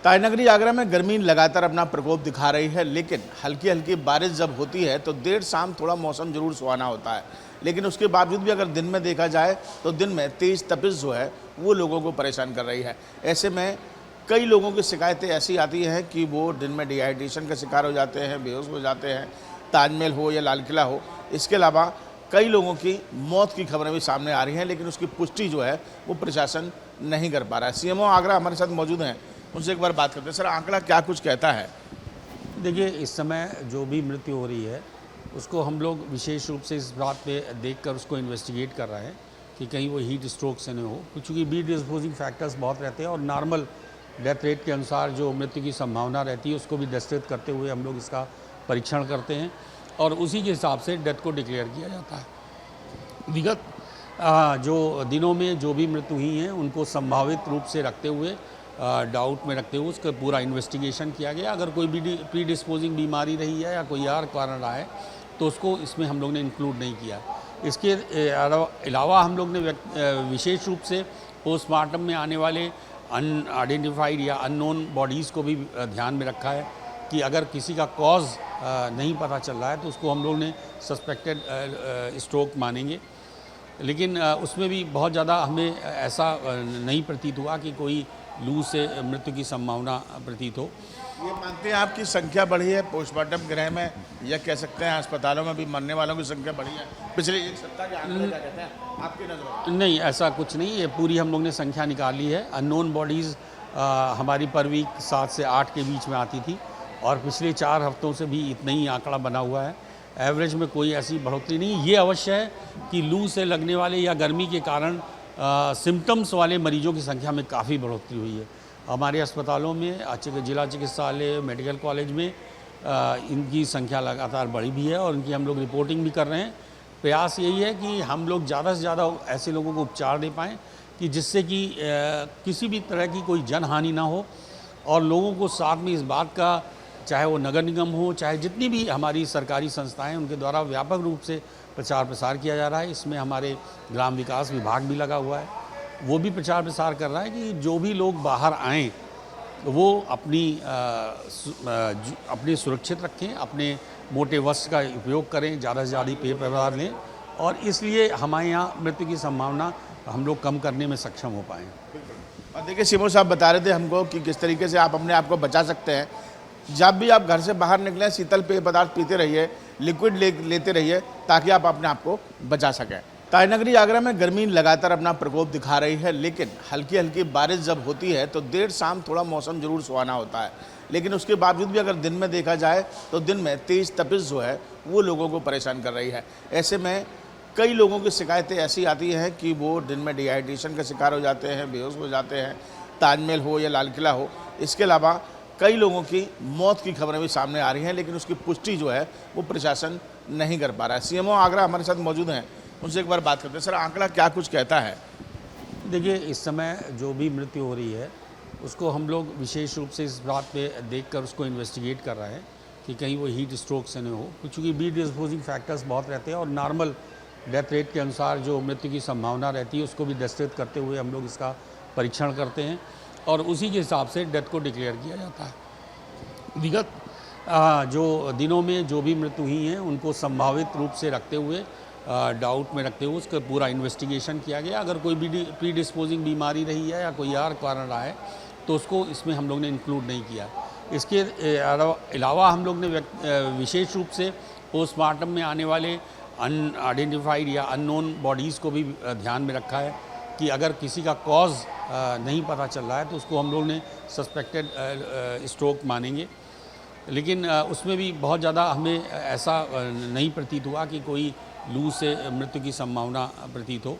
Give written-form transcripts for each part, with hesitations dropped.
ताजनगरी आगरा में गर्मी लगातार अपना प्रकोप दिखा रही है, लेकिन हल्की हल्की बारिश जब होती है तो देर शाम थोड़ा मौसम जरूर सुहाना होता है। लेकिन उसके बावजूद भी अगर दिन में देखा जाए तो दिन में तेज़ तपिश जो है वो लोगों को परेशान कर रही है। ऐसे में कई लोगों की शिकायतें ऐसी आती हैं कि वो दिन में डिहाइड्रेशन का शिकार हो जाते हैं, बेहोश हो जाते हैं। ताजमहल हो या लाल किला हो, इसके अलावा कई लोगों की मौत की खबरें भी सामने आ रही हैं, लेकिन उसकी पुष्टि जो है वो प्रशासन नहीं कर पा रहा है। सीएमओ आगरा हमारे साथ मौजूद हैं, उनसे एक बार बात करते हैं। सर, आंकड़ा क्या कुछ कहता है? देखिए, इस समय जो भी मृत्यु हो रही है उसको हम लोग विशेष रूप से इस बात पे देखकर उसको इन्वेस्टिगेट कर रहे हैं कि कहीं वो हीट स्ट्रोक से नहीं हो, क्योंकि बी डिस्पोजिंग फैक्टर्स बहुत रहते हैं और नॉर्मल डेथ रेट के अनुसार जो मृत्यु की संभावना रहती है उसको भी दस्तित करते हुए हम लोग इसका परीक्षण करते हैं और उसी के हिसाब से डेथ को डिक्लेयर किया जाता है। विगत जो दिनों में जो भी मृत्यु हुई हैं उनको संभावित रूप से रखते हुए, डाउट में रखते हुए उसका पूरा इन्वेस्टिगेशन किया गया। अगर कोई भी प्री डिस्पोजिंग बीमारी रही है या कोई और कारण रहा है तो उसको इसमें हम लोग ने इंक्लूड नहीं किया। इसके अलावा हम लोग ने विशेष रूप से पोस्टमार्टम में आने वाले अनआइडेंटिफाइड या अननोन बॉडीज़ को भी ध्यान में रखा है कि अगर किसी का कॉज नहीं पता चल रहा है तो उसको हम लोग ने सस्पेक्टेड स्ट्रोक मानेंगे। लेकिन उसमें भी बहुत ज़्यादा हमें ऐसा नहीं प्रतीत हुआ कि कोई लू से मृत्यु की संभावना प्रतीत हो। ये मानते हैं आपकी संख्या बढ़ी है पोस्टमार्टम गृह में, या कह सकते हैं अस्पतालों में भी मरने वालों की संख्या बढ़ी है पिछले एक सप्ताह के आंकड़े क्या कहते हैं आपकी नज़र में? नहीं, ऐसा कुछ नहीं, ये पूरी हम लोग ने संख्या निकाली है। अननोन बॉडीज़ हमारी पर वीक 7 से 8 के बीच में आती थी और पिछले 4 हफ्तों से भी इतना ही आंकड़ा बना हुआ है। एवरेज में कोई ऐसी बढ़ोतरी नहीं। ये अवश्य है कि लू से लगने वाले या गर्मी के कारण सिम्टम्स वाले मरीजों की संख्या में काफ़ी बढ़ोतरी हुई है। हमारे अस्पतालों में जिला चिकित्सालय, मेडिकल कॉलेज में इनकी संख्या लगातार बढ़ी भी है और इनकी हम लोग रिपोर्टिंग भी कर रहे हैं। प्रयास यही है कि हम लोग ज़्यादा से ज़्यादा ऐसे लोगों को उपचार दे पाएँ कि जिससे कि किसी भी तरह की कोई जनहानि ना हो और लोगों को साथ में इस बात का, चाहे वो नगर निगम हो, चाहे जितनी भी हमारी सरकारी संस्थाएं, उनके द्वारा व्यापक रूप से प्रचार प्रसार किया जा रहा है। इसमें हमारे ग्राम विकास विभाग भी लगा हुआ है, वो भी प्रचार प्रसार कर रहा है कि जो भी लोग बाहर आएँ वो अपनी सुरक्षित रखें, अपने मोटे वस्त्र का उपयोग करें, ज़्यादा से ज़्यादा पेय पदार्थ लें और इसलिए हमारे यहाँ मृत्यु की संभावना हम लोग कम करने में सक्षम हो पाएँ। और देखिए, सीएमओ साहब बता रहे थे हमको कि किस तरीके से आप अपने आप को बचा सकते हैं। जब भी आप घर से बाहर निकलें, शीतल पेय पदार्थ पीते रहिए, लिक्विड लेते रहिए ताकि आप अपने आप को बचा सकें। ताजनगरी आगरा में गर्मी लगातार अपना प्रकोप दिखा रही है, लेकिन हल्की हल्की बारिश जब होती है तो देर शाम थोड़ा मौसम जरूर सुहाना होता है। लेकिन उसके बावजूद भी अगर दिन में देखा जाए तो दिन में तेज़ तपिश जो है वो लोगों को परेशान कर रही है। ऐसे में कई लोगों की शिकायतें ऐसी आती हैं कि वो दिन में डिहाइड्रेशन का शिकार हो जाते हैं, बेहोश हो जाते हैं। ताजमहल हो या लाल किला हो, इसके अलावा कई लोगों की मौत की खबरें भी सामने आ रही हैं, लेकिन उसकी पुष्टि जो है वो प्रशासन नहीं कर पा रहा है। सीएमओ आगरा हमारे साथ मौजूद हैं, उनसे एक बार बात करते हैं। सर, आंकड़ा क्या कुछ कहता है? देखिए, इस समय जो भी मृत्यु हो रही है उसको हम लोग विशेष रूप से इस बात पे देखकर उसको इन्वेस्टिगेट कर रहे हैं कि कहीं वो हीट स्ट्रोक से नहीं हो, क्योंकि बी डिस्पोजिंग फैक्टर्स बहुत रहते हैं और नॉर्मल डेथ रेट के अनुसार जो मृत्यु की संभावना रहती है उसको भी दस्तित करते हुए हम लोग इसका परीक्षण करते हैं और उसी के हिसाब से डेथ को डिक्लेयर किया जाता है। विगत जो दिनों में जो भी मृत्यु हुई हैं उनको संभावित रूप से रखते हुए, डाउट में रखते हुए उसका पूरा इन्वेस्टिगेशन किया गया। अगर कोई भी प्री डिस्पोजिंग बीमारी रही है या कोई और कारण रहा है तो उसको इसमें हम लोग ने इंक्लूड नहीं किया। इसके अलावा हम लोग ने विशेष रूप से पोस्टमार्टम में आने वाले अनआइडेंटिफाइड या अननोन बॉडीज़ को भी ध्यान में रखा है कि अगर किसी का कॉज नहीं पता चल रहा है तो उसको हम लोग ने सस्पेक्टेड स्ट्रोक मानेंगे। लेकिन उसमें भी बहुत ज़्यादा हमें ऐसा नहीं प्रतीत हुआ कि कोई लू से मृत्यु की संभावना प्रतीत हो।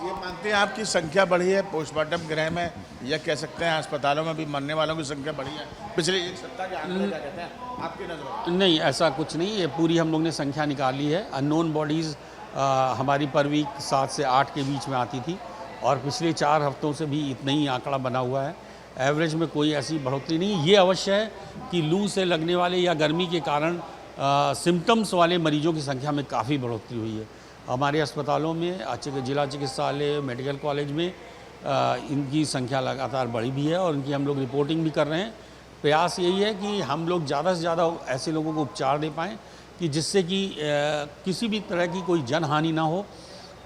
ये मानते हैं आपकी संख्या बढ़ी है पोस्टमार्टम गृह में, या कह सकते हैं अस्पतालों में भी मरने वालों की संख्या बढ़ी है पिछले एक सप्ताह के आंकड़े क्या कहते हैं आपकी नज़र में? नहीं, ऐसा कुछ नहीं, ये पूरी हम लोग ने संख्या निकाली है। अननोन बॉडीज़ हमारी पर वीक 7 से 8 के बीच में आती थी और पिछले 4 हफ्तों से भी इतना ही आंकड़ा बना हुआ है। एवरेज में कोई ऐसी बढ़ोतरी नहीं। ये अवश्य है कि लू से लगने वाले या गर्मी के कारण सिम्टम्स वाले मरीजों की संख्या में काफ़ी बढ़ोतरी हुई है। हमारे अस्पतालों में जिला चिकित्सालय, मेडिकल कॉलेज में इनकी संख्या लगातार बढ़ी भी है और इनकी हम लोग रिपोर्टिंग भी कर रहे हैं। प्रयास यही है कि हम लोग ज़्यादा से ज़्यादा ऐसे लोगों को उपचार दे पाएँ कि जिससे कि किसी भी तरह की कोई जनहानि ना हो,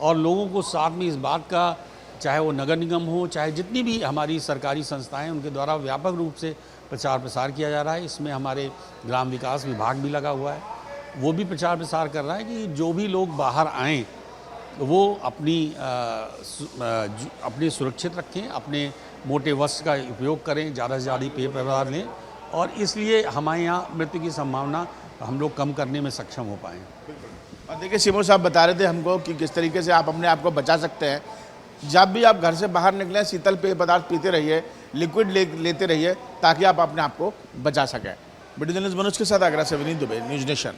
और लोगों को साथ में इस बात का, चाहे वो नगर निगम हो, चाहे जितनी भी हमारी सरकारी संस्थाएं, उनके द्वारा व्यापक रूप से प्रचार प्रसार किया जा रहा है। इसमें हमारे ग्राम विकास विभाग भी लगा हुआ है, वो भी प्रचार प्रसार कर रहा है कि जो भी लोग बाहर आएँ वो अपनी सुरक्षित रखें, अपने मोटे वस्त्र का उपयोग करें, ज़्यादा से ज़्यादा पेय पदार्थ लें, और इसलिए हमारे यहाँ मृत्यु की संभावना हम लोग कम करने में सक्षम हो पाएँ। और देखिए सिमो साहब बता रहे थे हमको कि किस तरीके से आप अपने आप को बचा सकते हैं। जब भी आप घर से बाहर निकलें, शीतल पेय पदार्थ पीते रहिए, लिक्विड लेते रहिए, ताकि आप अपने आप को बचा सकें। वीडियो जर्नलिस्ट मनोज के साथ आगरा से विनीत दुबे, न्यूज़ नेशन।